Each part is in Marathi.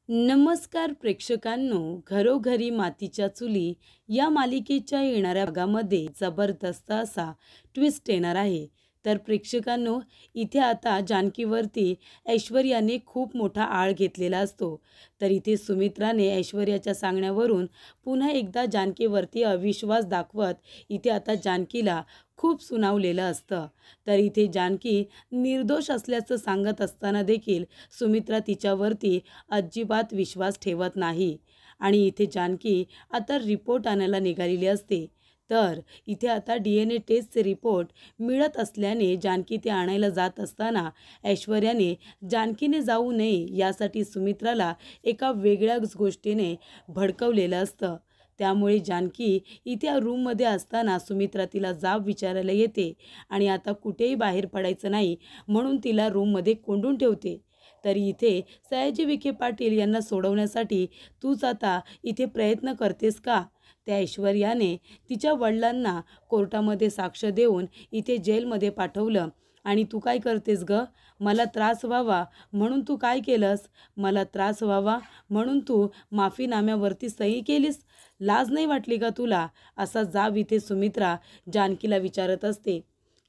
नमस्कार प्रेक्षकांनो, घरोघरी मातीच्या चुली या मालिकेच्या येणाऱ्या भागामध्ये जबरदस्त असा ट्विस्ट येणार आहे. तर प्रेक्षकांनो, इथे आता जानकीवरती ऐश्वर्याने खूप मोठा आळ घेतलेला असतो. तर इथे सुमित्राने ऐश्वर्याच्या सांगण्यावरून पुन्हा एकदा जानकीवरती अविश्वास दाखवत इथे आता जानकीला खूप सुनावलेलं असतं. तर इथे जानकी निर्दोष असल्याचं सांगत असताना देखील सुमित्रा तिच्यावरती अजिबात विश्वास ठेवत नाही आणि इथे जानकी आता रिपोर्ट आणायला निघालेली असते. तर इथे आता DNA टेस्टचे रिपोर्ट मिळत असल्याने जानकी ते आणायला जात असताना ऐश्वर्याने जानकीने जाऊ नये यासाठी सुमित्राला एका वेगळ्याच गोष्टीने भडकवलेलं असतं. त्यामुळे जानकी इथे रूममध्ये असताना सुमित्रा तिला जाब विचारायला येते आणि आता कुठेही बाहेर पडायचं नाही म्हणून तिला रूममध्ये कोंडून ठेवते. तरी इथे सयाजी विखे पाटील यांना सोडवण्यासाठी तूच आता इथे प्रयत्न करतेस का? त्या ऐश्वर्याने तिच्या वडिलांना कोर्टामध्ये साक्ष देऊन इथे जेलमध्ये पाठवलं आणि तू काय करतेस ग? मला त्रास व्हावा म्हणून तू काय केलंस? मला त्रास व्हावा म्हणून तू माफीनाम्यावरती सही केलीस? लाज नाही वाटली का तुला? असा जाब इथे सुमित्रा जानकीला विचारत असते.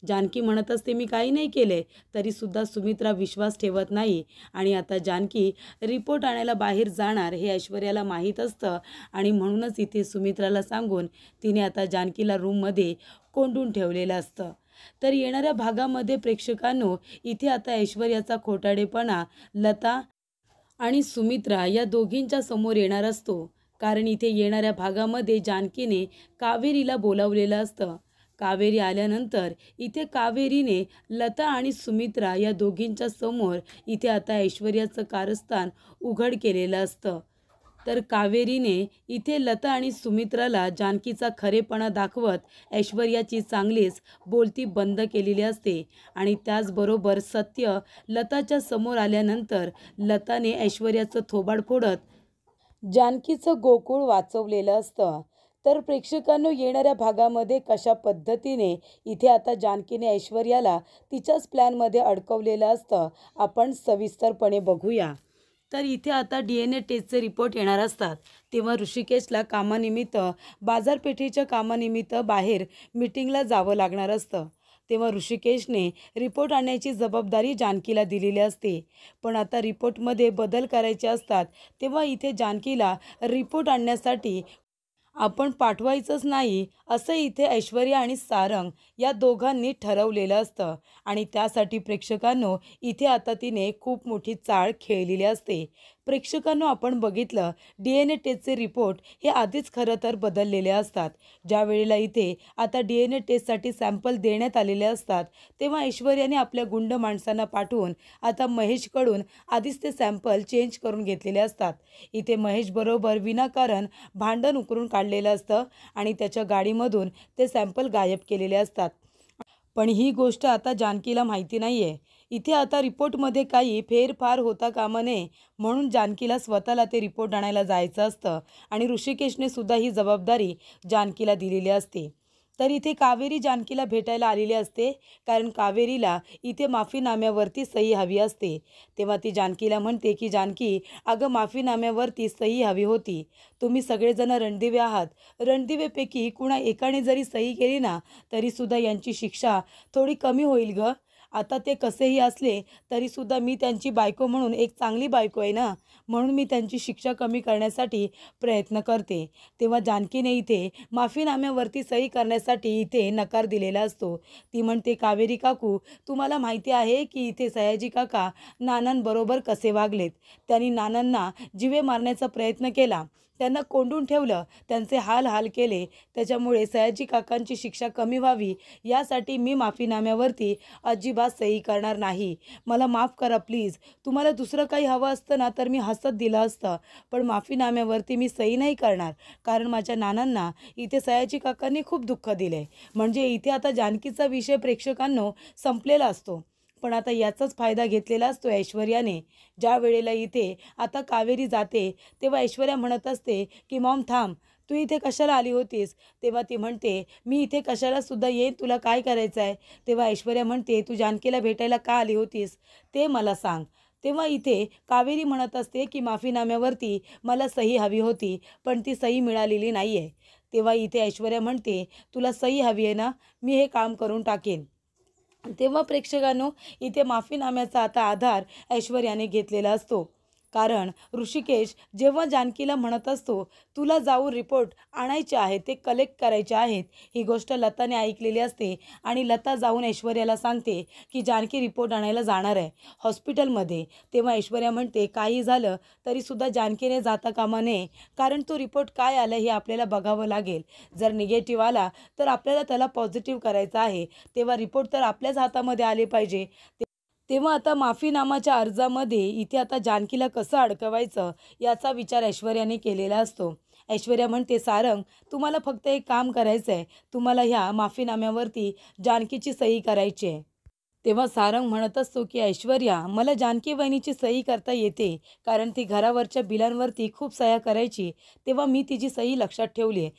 जानकी म्हणत असते मी काही नाही केले, तरीसुद्धा सुमित्रा विश्वास ठेवत नाही आणि आता जानकी रिपोर्ट आणायला बाहेर जाणार हे ऐश्वर्याला माहीत असतं आणि म्हणूनच इथे सुमित्राला सांगून तिने आता जानकीला रूममध्ये कोंडून ठेवलेलं असतं. तर येणाऱ्या भागामध्ये प्रेक्षकांनो, इथे आता ऐश्वर्याचा खोटाडेपणा लता आणि सुमित्रा या दोघींच्या समोर येणार असतो. कारण इथे येणाऱ्या भागामध्ये जानकीने कावेरीला बोलावलेलं असतं. कावेरी आल्यानंतर इथे कावेरीने लता आणि सुमित्रा या दोघींच्या समोर इथे आता ऐश्वर्याचं कारस्थान उघड केलेलं असतं. तर कावेरीने इथे लता आणि सुमित्राला जानकीचा खरेपणा दाखवत ऐश्वर्याची चांगलीच बोलती बंद केलेली असते आणि त्याचबरोबर सत्य लताच्या समोर आल्यानंतर लताने ऐश्वर्याचं थोबाड फोडत जानकीचं गोकुळ वाचवलेलं असतं. तर प्रेक्षकांनो, येणाऱ्या भागामध्ये कशा पद्धतीने इथे आता जानकीने ऐश्वर्याला तिच्याच प्लॅनमध्ये अडकवलेलं असतं आपण सविस्तरपणे बघूया. तर इथे आता DNA टेस्टचे रिपोर्ट येणार असतात तेव्हा ऋषिकेशला कामानिमित्त बाजारपेठेच्या कामानिमित्त बाहेर मीटिंगला जावं लागणार असतं. तेव्हा ऋषिकेशने रिपोर्ट आणण्याची जबाबदारी जानकीला दिलेली असते. पण आता रिपोर्टमध्ये बदल करायचे असतात तेव्हा इथे जानकीला रिपोर्ट आणण्यासाठी आपण पाठवायचंच नाही असं इथे ऐश्वर्या आणि सारंग या दोघांनी ठरवलेलं असतं आणि त्यासाठी प्रेक्षकांनो, इथे आता तिने खूप मोठी चाळ खेळलेली असते. प्रेक्षकांनो, आपण बघितलं DNA टेस्टचे रिपोर्ट हे आधीच खरं तर बदललेले असतात. ज्या वेळेला इथे आता DNA टेस्टसाठी सॅम्पल देण्यात आलेले असतात तेव्हा ऐश्वर्याने आपल्या गुंड माणसांना पाठवून आता महेशकडून आधीच ते सॅम्पल चेंज करून घेतलेले असतात. इथे महेश बरोबर विनाकारण भांडण उकरून काढलेलं असतं आणि त्याच्या गाडीमधून ते सॅम्पल गायब केलेले असतात. पण ही गोष्ट आता जानकीला माहिती नाही आहे. इथे आता रिपोर्टमध्ये काही फेरफार होता कामा नये म्हणून जानकीला स्वतःला ते रिपोर्ट आणायला जायचं असतं आणि ऋषिकेशने सुद्धा ही जबाबदारी जानकीला दिलेली असते. तर इथे कावेरी जानकीला भेटायला आलेली असते कारण कावेरीला इथे माफीनाम्यावरती सही हवी असते. तेव्हा ती जानकीला म्हणते की जानकी, अगं माफीनाम्यावरती सही हवी होती. तुम्ही सगळेजण रणदिवे आहात. रणदिवेपैकी कुणा एकाने जरी सही केली ना तरीसुद्धा यांची शिक्षा थोडी कमी होईल गं. आता ते कसेही असले तरीसुद्धा मी त्यांची बायको म्हणून एक चांगली बायको आहे ना, म्हणून मी त्यांची शिक्षा कमी करण्यासाठी प्रयत्न करते. तेव्हा जानकीने इथे माफीनाम्यावरती सही करण्यासाठी इथे नकार दिलेला असतो. ती म्हणते कावेरी काकू, तुम्हाला माहिती आहे की इथे सयाजी काका नानांबरोबर कसे वागलेत. त्यांनी नानांना जीवे मारण्याचा प्रयत्न केला, त्यांना कोंडून ठेवलं, त्यांचे हाल केले. त्याच्यामुळे सयाजी काकांची शिक्षा कमी व्हावी यासाठी मी माफीनाम्यावरती अजिबात सही करणार नाही. मला माफ करा प्लीज. तुम्हाला दुसरं काही हवं असतं ना तर मी हसत दिलं असतं, पण माफीनाम्यावरती मी सही नाही करणार कारण माझ्या नानांना इथे सयाजी काकांनी खूप दुःख दिले. म्हणजे इथे आता जानकीचा विषय प्रेक्षकांनो संपलेला असतो. पण आता याचाच फायदा घेतलेला असतो ऐश्वर्याने. ज्या वेळेला इथे आता कावेरी जाते तेव्हा ऐश्वर्या म्हणत असते की मॉम थांब, तू इथे कशाला आली होतीस? तेव्हा ती म्हणते मी इथे कशाला सुद्धा येईन, तुला काय करायचं आहे? तेव्हा ऐश्वर्या म्हणते तू जानकीला भेटायला का आली होतीस ते मला सांग. तेव्हा इथे कावेरी म्हणत असते की माफीनाम्यावरती मला सही हवी होती, पण ती सही मिळालेली नाही आहे. तेव्हा इथे ऐश्वर्या म्हणते, तुला सही हवी आहे ना, मी हे काम करून टाकेन. तेव्हा प्रेक्षकांनो, इथे माफीनाम्याचा आता आधार ऐश्वर्याने घेतलेला असतो. कारण ऋषिकेश जेव्हा जानकीला म्हणत असतो, तुला जाऊन रिपोर्ट आणायचे आहेत, ते कलेक्ट करायचे आहेत, ही गोष्ट लताने ऐकलेली असते आणि लता जाऊन ऐश्वर्याला सांगते की जानकी रिपोर्ट आणायला जाणार आहे हॉस्पिटलमध्ये. तेव्हा ऐश्वर्या म्हणते, काही झालं तरीसुद्धा जानकीने जाता कामा नये, कारण तो रिपोर्ट काय आलं हे आपल्याला बघावं लागेल. जर निगेटिव्ह आला तर आपल्याला त्याला पॉझिटिव्ह करायचं आहे, तेव्हा रिपोर्ट तर आपल्याच हातामध्ये आले पाहिजे. तेव्हा आता माफीनामाच्या अर्जामध्ये इथे आता जानकीला कसं अडकवायचं याचा विचार ऐश्वर्याने केलेला असतो. ऐश्वर्या म्हणते, सारंग, तुम्हाला फक्त एक काम करायचं आहे, तुम्हाला ह्या माफीनाम्यावरती जानकीची सही करायची आहे. तेव्हा सारंग म्हणत असतो की ऐश्वर्या, मला जानकी वहिनीची सही करता येते, कारण ती घरावरच्या बिलांवरती खूप सह्या करायची, तेव्हा मी तिची सही लक्षात ठेवली आहे.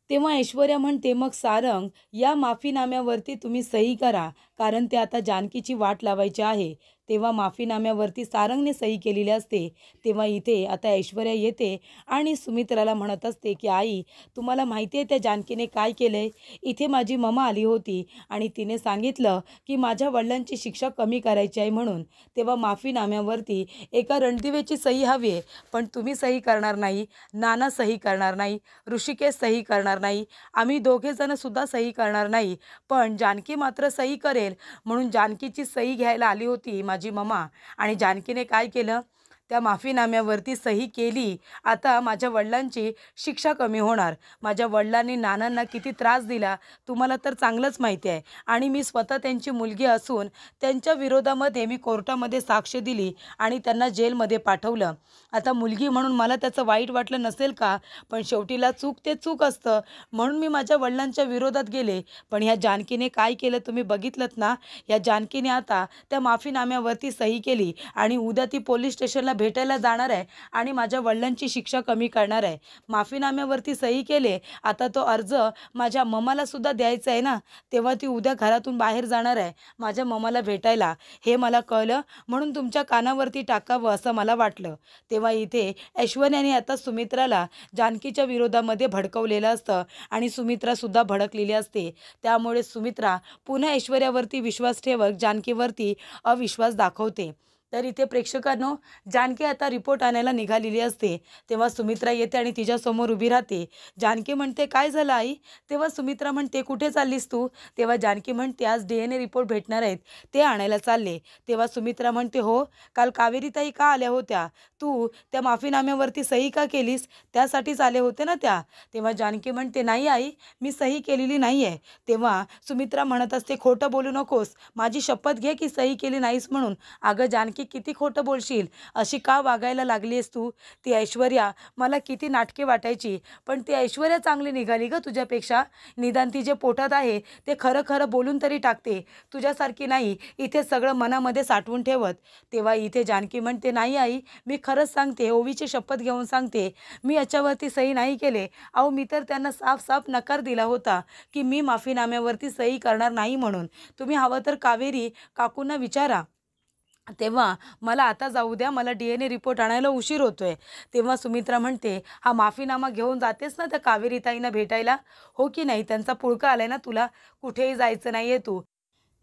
तेव्हा ऐश्वर्या म्हणते, मग सारंग, या माफीनाम्यावरती तुम्ही सही करा, कारण ते आता जानकीची वाट लावायची आहे. तेव्हा माफीनाम्यावरती सारंगने सही केलेली असते. तेव्हा इथे आता ऐश्वर्या येते आणि सुमित्राला म्हणत असते की आई, तुम्हाला माहिती आहे त्या जानकीने काय केलं आहे? इथे माझी ममा आली होती आणि तिने सांगितलं की माझ्या वडिलांची शिक्षा कमी करायची आहे म्हणून. तेव्हा माफीनाम्यावरती एका रणदिवेची सही हवी आहे, पण तुम्ही सही करणार नाही, नाना सही करणार नाही, ऋषिकेश सही करणार नाही, आम्ही दोघेजणसुद्धा सही करणार नाही, पण जानकी मात्र सही करेल. म्हणून जानकीची सही घ्यायला आली होती माझी ममा आणि जानकीने काय केलं, त्या माफीनाम्यावरती सही केली. आता माझ्या वडिलांची शिक्षा कमी होणार. माझ्या वडिलांनी नानांना किती त्रास दिला तुम्हाला तर चांगलंच माहिती आहे आणि मी स्वतः त्यांची मुलगी असून त्यांच्या विरोधामध्ये मी कोर्टामध्ये साक्ष दिली आणि त्यांना जेलमध्ये पाठवलं. आता मुलगी म्हणून मला त्याचं वाईट वाटलं नसेल का, पण शेवटीला चूक ते चूक असतं, म्हणून मी माझ्या वडिलांच्या विरोधात गेले. पण ह्या जानकीने काय केलं तुम्ही बघितलंत ना. या जानकीने आता त्या माफीनाम्यावरती सही केली आणि उद्या ती पोलीस स्टेशनला भेटायला जाणार आहे आणि माझ्या वडिलांची शिक्षा कमी करणार आहे. माफीनाम्यावरती सही केले, आता तो अर्ज माझ्या मम्माला सुद्धा द्यायचा आहे ना, तेव्हा ती उद्या घरातून बाहेर जाणार आहे माझ्या मम्माला भेटायला. हे मला कळलं, म्हणून तुमच्या कानावरती टाकावं असं मला वाटलं. तेव्हा इथे ऐश्वर्याने आता सुमित्राला जानकीच्या विरोधामध्ये भडकवलेलं असतं आणि सुमित्रासुद्धा भडकलेली असते. त्यामुळे सुमित्रा पुन्हा ऐश्वर्यावरती विश्वास ठेवत जानकीवरती अविश्वास दाखवते. तर इथे प्रेक्षकांनो, जानकी आता रिपोर्ट आणायला निघालेली असते. तेव्हा सुमित्रा येते आणि तिच्यासमोर उभी राहते. जानकी म्हणते, काय झालं आई? तेव्हा सुमित्रा म्हणते, कुठे चाललीस तू? तेव्हा जानकी म्हणते, आज DNA रिपोर्ट भेटणार आहेत, ते आणायला चालले. तेव्हा सुमित्रा म्हणते, हो, काल कावेरीताई का आल्या होत्या? तू त्या माफीनाम्यावरती सही का केलीस? त्यासाठीच आले होते ना त्या? तेव्हा जानकी म्हणते, नाही आई, मी सही केलेली नाही आहे. तेव्हा सुमित्रा म्हणत असते, खोटं बोलू नकोस, माझी शपथ घे की सही केली नाहीस म्हणून. अगं जानकी, किती खोटं बोलशील? अशी का वागायला लागली आहेस तू? ती ऐश्वर्या मला किती नाटके वाटायची, पण ती ऐश्वर्या चांगली निघाली गं तुझ्यापेक्षा. निदान ती जे पोटात आहे ते खरं खरं बोलून तरी टाकते, तुझ्यासारखी नाही इथे सगळं मनामध्ये साठवून ठेवत. तेव्हा इथे जानकी म्हणते, नाही आई, मी खरंच सांगते, ओवीची शपथ घेऊन सांगते, मी याच्यावरती सही नाही केले. अहो, मी तर त्यांना साफ साफ नकार दिला होता की मी माफीनाम्यावरती सही करणार नाही म्हणून. तुम्ही हवं तर कावेरी काकूंना विचारा. तेव्हा मला आता जाऊ द्या, मला DNA रिपोर्ट आणायला उशीर होतोय. तेव्हा सुमित्रा म्हणते, हा माफीनामा घेऊन जातेस ना त्या कावेरीताईंना भेटायला, हो की नाही? त्यांचा पुळका आलाय ना तुला, कुठेही जायचं नाही आहे तू.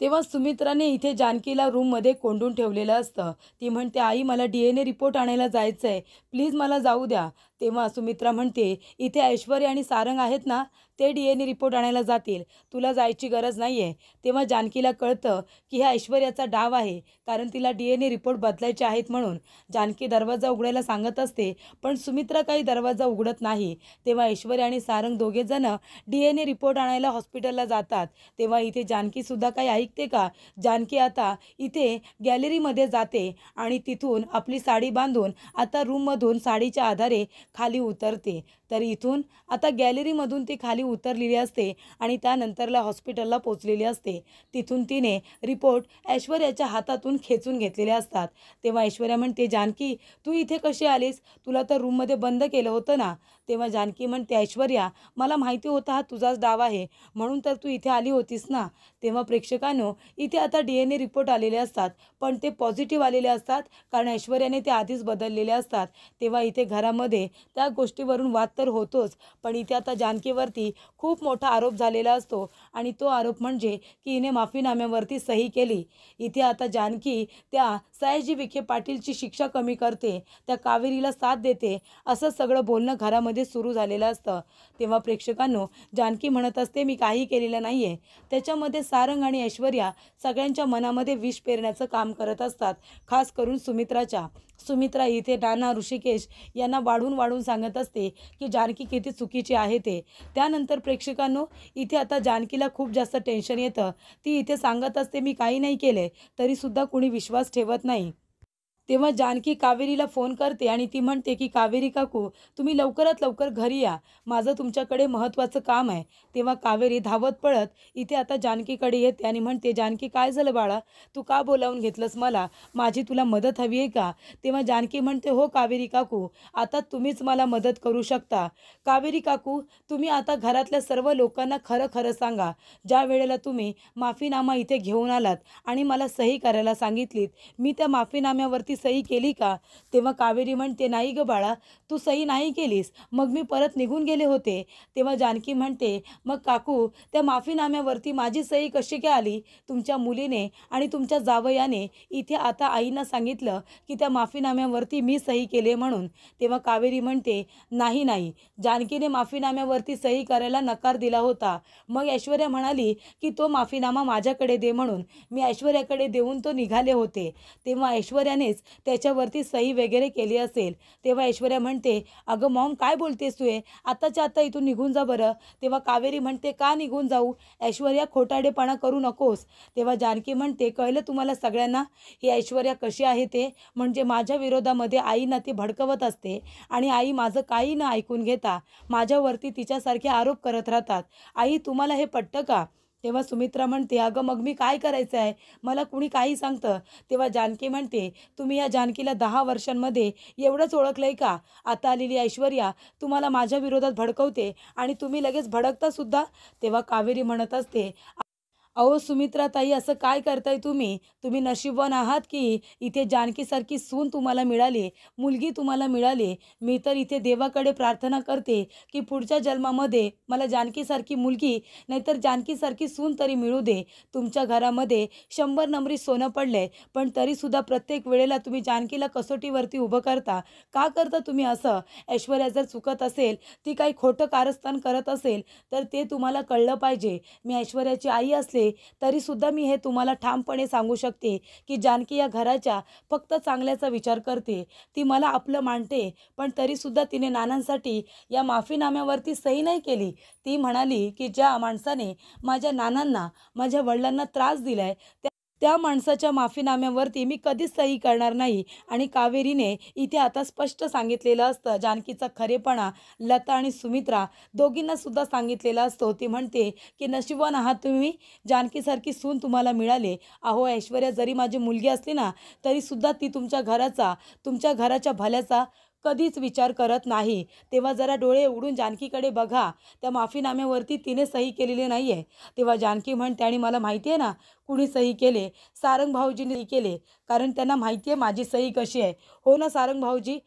तेव्हा सुमित्राने इथे जानकीला रूममध्ये कोंडून ठेवलेलं असतं. ती म्हणते, आई, मला DNA रिपोर्ट आणायला जायचं आहे, प्लीज मला जाऊ द्या. तेव्हा सुमित्रा म्हणते, इथे ऐश्वर्या आणि सारंग आहेत ना, ते DNA रिपोर्ट आणायला जातील, तुला जायची गरज नाही आहे. तेव्हा जानकीला कळतं की हा ऐश्वर्याचा डाव आहे, कारण तिला DNA रिपोर्ट बदलायचे आहेत म्हणून. जानकी दरवाजा उघडायला सांगत असते, पण सुमित्रा काही दरवाजा उघडत नाही. तेव्हा ऐश्वर्या आणि सारंग दोघेजण DNA रिपोर्ट आणायला हॉस्पिटलला जातात. तेव्हा इथे जानकीसुद्धा काही ऐकते का? जानकी आता इथे गॅलरीमध्ये जाते आणि तिथून आपली साडी बांधून आता रूममधून साडीच्या आधारे खाली उतरते. तर इथून आता गॅलरीमधून ती खाली उतरलेली असते आणि त्यानंतरला हॉस्पिटलला पोचलेली असते. तिथून तिने रिपोर्ट ऐश्वर्याच्या हातातून खेचून घेतलेले असतात. तेव्हा ऐश्वर्या म्हणते, जानकी तू इथे कशी आलीस? तुला तर रूममध्ये बंद केलं होतं ना? तेव्हा जानकी म्हणते, ऐश्वर्या मला माहिती होता हा तुझाच डाव आहे म्हणून तर तू इथे आली होतीस ना. तेव्हा प्रेक्षकांनो इथे आता DNA रिपोर्ट आलेले असतात, पण ते पॉझिटिव्ह आलेले असतात कारण ऐश्वर्याने ते आधीच बदललेले असतात. तेव्हा इथे घरामध्ये त्या गोष्टीवरून वाद तर होतोच, पण इथे आता जानकीवरती खूप मोठा आरोप झालेला असतो आणि तो आरोप म्हणजे की हिने माफीनाम्यावरती सही केली. इथे आता जानकी त्या सयाजी विखे पाटीलची शिक्षा कमी करते, त्या कावेरीला साथ देते, असं सगळं बोलणं घरामध्ये सुरू झालेलं असतं. तेव्हा प्रेक्षकांनो जानकी म्हणत असते, मी काही केलेलं नाही आहे. त्याच्यामध्ये सारंग आणि ऐश्वर्या सगळ्यांच्या मनामध्ये विष पेरण्याचं काम करत असतात, खास करून सुमित्रा इथे नाना ऋषिकेश यांना वाढून सांगत असते की जानकी किती चुकीची आहे ते. त्यानंतर प्रेक्षकांनो इथे आता जानकीला खूप जास्त टेन्शन येतं. ती इथे सांगत असते, मी काही नाही केले, तरीसुद्धा कुणी विश्वास ठेवत नाही. तेव्हा जानकी कावेरीला फोन करते आणि ती म्हणते की कावेरी काकू तुम्ही लवकरात लवकर घरी या, माझं तुमच्याकडे महत्त्वाचं काम आहे. तेव्हा कावेरी धावत पळत इथे आता जानकीकडे येते आणि म्हणते, जानकी काय झालं बाळा, तू का बोलावून घेतलंस मला, माझी तुला मदत हवी आहे का? तेव्हा जानकी म्हणते, हो कावेरी काकू आता तुम्हीच मला मदत करू शकता. कावेरी काकू तुम्ही आता घरातल्या सर्व लोकांना खरं खरं सांगा, ज्या वेळेला तुम्ही माफीनामा इथे घेऊन आलात आणि मला सही करायला सांगितलीत, मी त्या माफीनाम्यावरती सही केली का? तेव्हा कावेरी म्हणते, नाही ग बाळा, तू सही नाही केलीस, मग मी परत निघून गेले होते. तेव्हा जानकी म्हणते, मग काकू त्या माफीनाम्यावरती माझी सही कशी काय आली? तुमच्या मुलीने आणि तुमच्या जावयाने इथे आता आईंना सांगितलं की त्या माफीनाम्यावरती मी सही केले म्हणून. तेव्हा कावेरी म्हणते, नाही, जानकीने माफीनाम्यावरती सही करायला नकार दिला होता. मग ऐश्वर्या म्हणाली की तो माफीनामा माझ्याकडे दे म्हणून मी ऐश्वर्याकडे देऊन तो निघाले होते. तेव्हा ऐश्वर्यानेच त्याच्यावरती सही वगैरे केली असेल. तेव्हा ऐश्वर्या म्हणते, अगं मॉम काय बोलतेस तू? आताच्या आता इथून निघून जा बरं. तेव्हा कावेरी म्हणते, का निघून जाऊ? ऐश्वर्या खोटाडेपणा करू नकोस. तेव्हा जानकी म्हणते, कळलं तुम्हाला सगळ्यांना ही ऐश्वर्या कशी आहे ते, म्हणजे माझ्या विरोधामध्ये आईना ती भडकवत असते आणि आई माझं काही न ऐकून घेता माझ्यावरती तिच्यासारखे आरोप करत राहतात. आई तुम्हाला हे पटतं का? तेव्हा सुमित्रा म्हणते, अगं मग मी काय करायचं आहे, मला कुणी काही सांगतं. तेव्हा जानकी म्हणते, तुम्ही या जानकीला 10 वर्षांमध्ये एवढंच ओळखलंय का? आता आलेली ऐश्वर्या तुम्हाला माझ्या विरोधात भडकवते आणि तुम्ही लगेच भडकता सुद्धा. तेव्हा कावेरी म्हणत असते, अहो सुमित्राताई असं काय करताय तुम्ही? तुम्ही नशीबवान आहात की इथे जानकीसारखी सून तुम्हाला मिळाली, मुलगी तुम्हाला मिळाली. मी तर इथे देवाकडे प्रार्थना करते की पुढच्या जन्मामध्ये मला जानकीसारखी मुलगी नाहीतर जानकीसारखी सून तरी मिळू दे. तुमच्या घरामध्ये 100 नंबरी सोनं पडलंय, पण तरीसुद्धा प्रत्येक वेळेला तुम्ही जानकीला कसोटीवरती उभं करता. का करता तुम्ही असं? ऐश्वर्या जर चुकत असेल, ती काही खोटं कारस्थान करत असेल, तर ते तुम्हाला कळलं पाहिजे. मी ऐश्वर्याची आई असले तरीसुद्धा मी हे तुम्हाला ठामपणे सांगू शकते की जानकी या घराच्या फक्त चांगल्याचा विचार करते. ती मला आपलं मानते, पण तरीसुद्धा तिने नानांसाठी या माफीनाम्यावरती सही नाही केली. ती म्हणाली की ज्या माणसाने माझ्या नानांना, माझ्या वडिलांना त्रास दिलाय त्या माणसाच्या माफीनाम्यावरती मी कधीच सही करणार नाही. आणि कावेरीने इथे आता स्पष्ट सांगितलेलं असतं, जानकीचा खरेपणा लता आणि सुमित्रा दोघींना सुद्धा सांगितलेला असतो. ती म्हणते की नशिबवान आहात तुम्ही, जानकीसारखी सून तुम्हाला मिळाले. अहो ऐश्वर्या जरी माझी मुलगी असली ना, तरीसुद्धा ती तुमच्या घराच्या भल्याचा कधीच विचार करत नाही. तेव्हा जरा डोळे उघडून जानकीकडे बघा, त्या माफीनाम्यावरती तिने सही केलेली नाही आहे. तेव्हा जानकी म्हणते, आणि मला माहिती आहे ना कुणी सही केले, सारंग भाऊजींनी सही केले, कारण त्यांना माहिती आहे माझी सही कशी आहे. हो ना सारंग भाऊजी,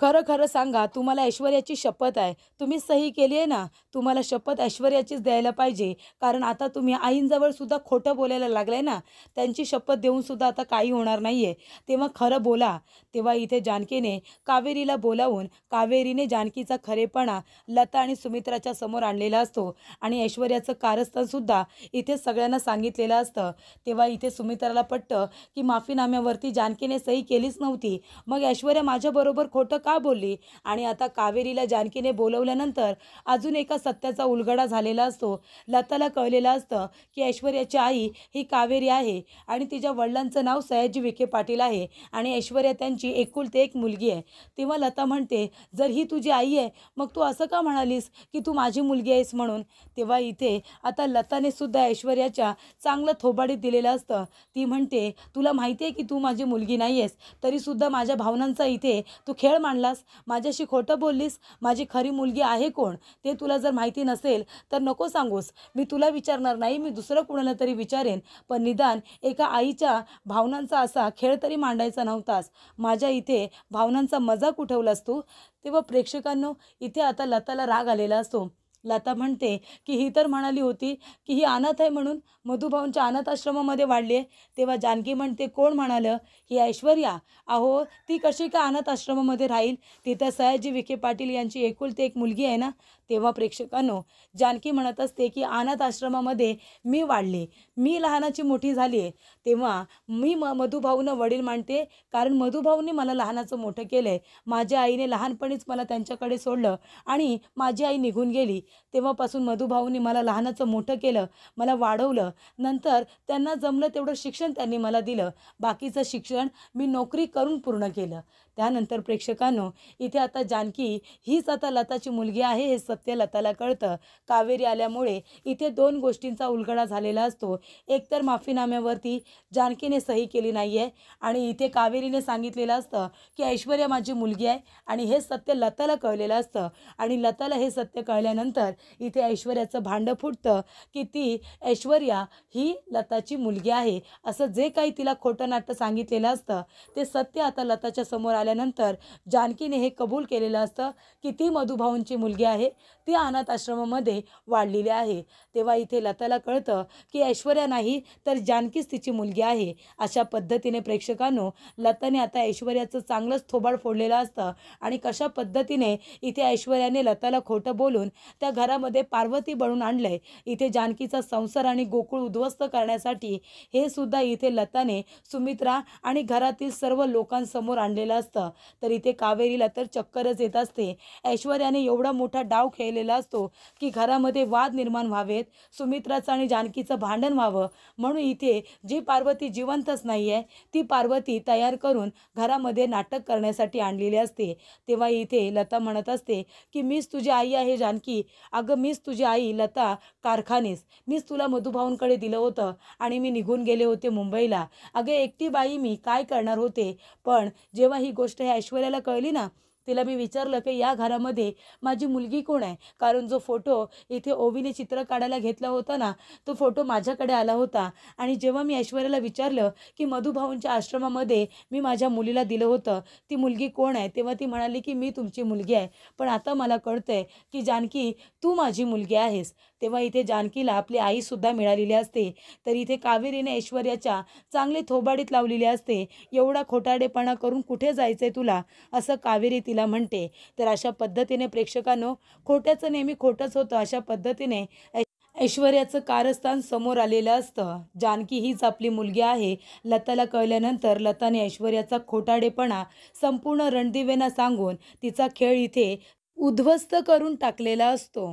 खरं खरं सांगा, तुम्हाला ऐश्वर्याची शपथ आहे, तुम्ही सही केली आहे ना, तुम्हाला शपथ ऐश्वर्याचीच द्यायला पाहिजे, कारण आता तुम्ही आईंजवळ सुद्धा खोटं बोलायला लागलाय ना, त्यांची शपथ देऊन सुद्धा आता काही होणार नाही आहे. तेव्हा खरं बोला. तेव्हा इथे जानकीने कावेरीला बोलावून कावेरीने जानकीचा खरेपणा लता आणि सुमित्राच्या समोर आणलेला असतो आणि ऐश्वर्याचं कारस्थानसुद्धा इथे सगळ्यांना सांगितलेलं असतं. तेव्हा इथे सुमित्राला पटतं की माफीनाम्यावरती जानकीने सही केलीच नव्हती, मग ऐश्वर्या माझ्याबरोबर खोटं का का बोलली. आणि आता कावेरीला जानकीने बोलवल्यानंतर अजून एका सत्याचा उलगडा झालेला असतो. लताला कळलेलं असतं की ऐश्वर्याची आई ही कावेरी आहे आणि तिच्या वडिलांचं नाव सयाजी विखे पाटील आहे आणि ऐश्वर्या त्यांची एकुलती एक मुलगी आहे. तेव्हा लता म्हणते, जर ही तुझी आई आहे मग तू असं का म्हणालीस की तू माझी मुलगी आहेस म्हणून. तेव्हा इथे आता लताने सुद्धा ऐश्वर्याच्या चांगलं थोबाडीत दिलेलं असतं. ती म्हणते, तुला माहिती आहे की तू माझी मुलगी नाही आहेस, तरीसुद्धा माझ्या भावनांचा इथे तू खेळ मांडलास, माझ्याशी खोटं बोललीस. माझी खरी मुलगी आहे कोण ते तुला जर माहिती नसेल तर नको सांगूस. मी तुला विचारणार नाही, मी दुसरं कुणाला तरी विचारेन, पण निदान एका आईच्या भावनांचा असा खेळ तरी मांडायचा नव्हतास. माझ्या इथे भावनांचा मजाक उठवलास तू. तेव्हा प्रेक्षकांनो इथे आता लताला राग आलेला असतो. लता म्हणते की ही तर म्हणाली होती की ही अनाथ आहे म्हणून मधुभाऊंच्या अनाथ आश्रमामध्ये वाढली आहे. तेव्हा जानकी म्हणते, कोण म्हणालं? ही ऐश्वर्या. अहो ती कशी का अनाथ आश्रमामध्ये राहील, ती तर सयाजी विखे पाटील यांची एकुलती एक मुलगी आहे ना. तेव्हा प्रेक्षकांनो जानकी म्हणत असते की अनाथ आश्रमामध्ये मी वाढले, मी लहानाची मोठी झाली आहे. तेव्हा मी मधुभाऊंना वडील मानते, कारण मधुभाऊंनी मला लहानाचं मोठं केलं आहे. माझ्या आईने लहानपणीच मला त्यांच्याकडे सोडलं आणि माझी आई निघून गेली. तेव्हापासून मधुभाऊंनी मला लहानाचं मोठं केलं, मला वाढवलं. नंतर त्यांना जमलं तेवढं शिक्षण त्यांनी मला दिलं. बाकीचं शिक्षण मी नोकरी करून पूर्ण केलं. त्यानंतर प्रेक्षकांनो इथे आता जानकी हीच आता लताची मुलगी आहे हे सत्य लताला कळतं. कावेरी आल्यामुळे इथे दोन गोष्टींचा उलगडा झालेला असतो. एकतर माफीनाम्यावरती जानकीने सही केली नाही आहे आणि इथे कावेरीने सांगितलेलं असतं की ऐश्वर्या माझी मुलगी आहे आणि हे सत्य लताला कळलेलं असतं. आणि लताला हे सत्य कळल्यानंतर इथे ऐश्वर्याचं भांडं फुटतं की ती ऐश्वर्या ही लताची मुलगी आहे असं जे काही तिला खोटं नाटं सांगितलेलं असतं ते सत्य आता लताच्या समोर आल्यानंतर जानकीने हे कबूल केलेलं असतं की ती मधुभाऊंची मुलगी आहे, ती अनाथ आश्रमामध्ये वाढलेली आहे. तेव्हा इथे लताला कळतं की ऐश्वर्या नाही तर जानकीच तिची मुलगी आहे. अशा पद्धतीने प्रेक्षकांनो लताने आता ऐश्वर्याचं चांगलंच थोबाड फोडलेलं असतं आणि कशा पद्धतीने इथे ऐश्वर्याने लताला खोटं बोलून त्या घरामध्ये पार्वती बनवून आणलंय. इथे जानकीचा संसार आणि गोकुळ उद्ध्वस्त करण्यासाठी हे सुद्धा इथे लताने सुमित्रा आणि घरातील सर्व लोकांसमोर आणलेलं असतं. तर इथे कावेरीला तर चक्करच येत असते. ऐश्वर्याने एवढा मोठा डाव खेळलेला असतो की घरामध्ये वाद निर्माण व्हावेत, सुमित्राचं आणि जानकीचं भांडण व्हावं, म्हणून इथे जी पार्वती जिवंतच नाही आहे ती पार्वती तयार करून घरामध्ये नाटक करण्यासाठी आणलेली असते. तेव्हा इथे लता म्हणत असते की मीच तुझी आई आहे जानकी, अगं मीच तुझी आई लता कारखानीस, मीच तुला मधुभाऊंकडे दिलं होतं आणि मी निघून गेले होते मुंबईला. अगं एकटी बाई मी काय करणार होते. पण जेव्हा ही गोष्ट ह्या ऐश्वर्याला कळली ना, तिला मी विचारलं की या घरामध्ये माझी मुलगी कोण आहे, कारण जो फोटो इथे ओवीने चित्र काढायला घेतला होता ना तो फोटो माझ्याकडे आला होता. आणि जेव्हा मी ऐश्वर्याला विचारलं की मधुभाऊंच्या आश्रमामध्ये मी माझ्या मुलीला दिलं होतं, ती मुलगी कोण आहे, तेव्हा ती म्हणाली की मी तुमची मुलगी आहे. पण आता मला कळतंय की जानकी तू माझी मुलगी आहेस. तेव्हा इथे जानकीला आपली आईसुद्धा मिळालेली असते. तर इथे कावेरीने ऐश्वर्याच्या चांगली थोबाडीत लावलेली असते. एवढा खोटारडेपणा करून कुठे जायचंय तुला, असं कावेरी तिला म्हणते. तर अशा पद्धतीने प्रेक्षकांनो खोट्याचं नेहमी खोटंच होतं. अशा पद्धतीने ऐश्वर्याचं कारस्थान समोर आलेलं असतं. जानकी हीच आपली मुलगी आहे लताला कळल्यानंतर लताने ऐश्वर्याचा खोटारडेपणा संपूर्ण रणदिवेना सांगून तिचा खेळ इथे उद्ध्वस्त करून टाकलेला असतो.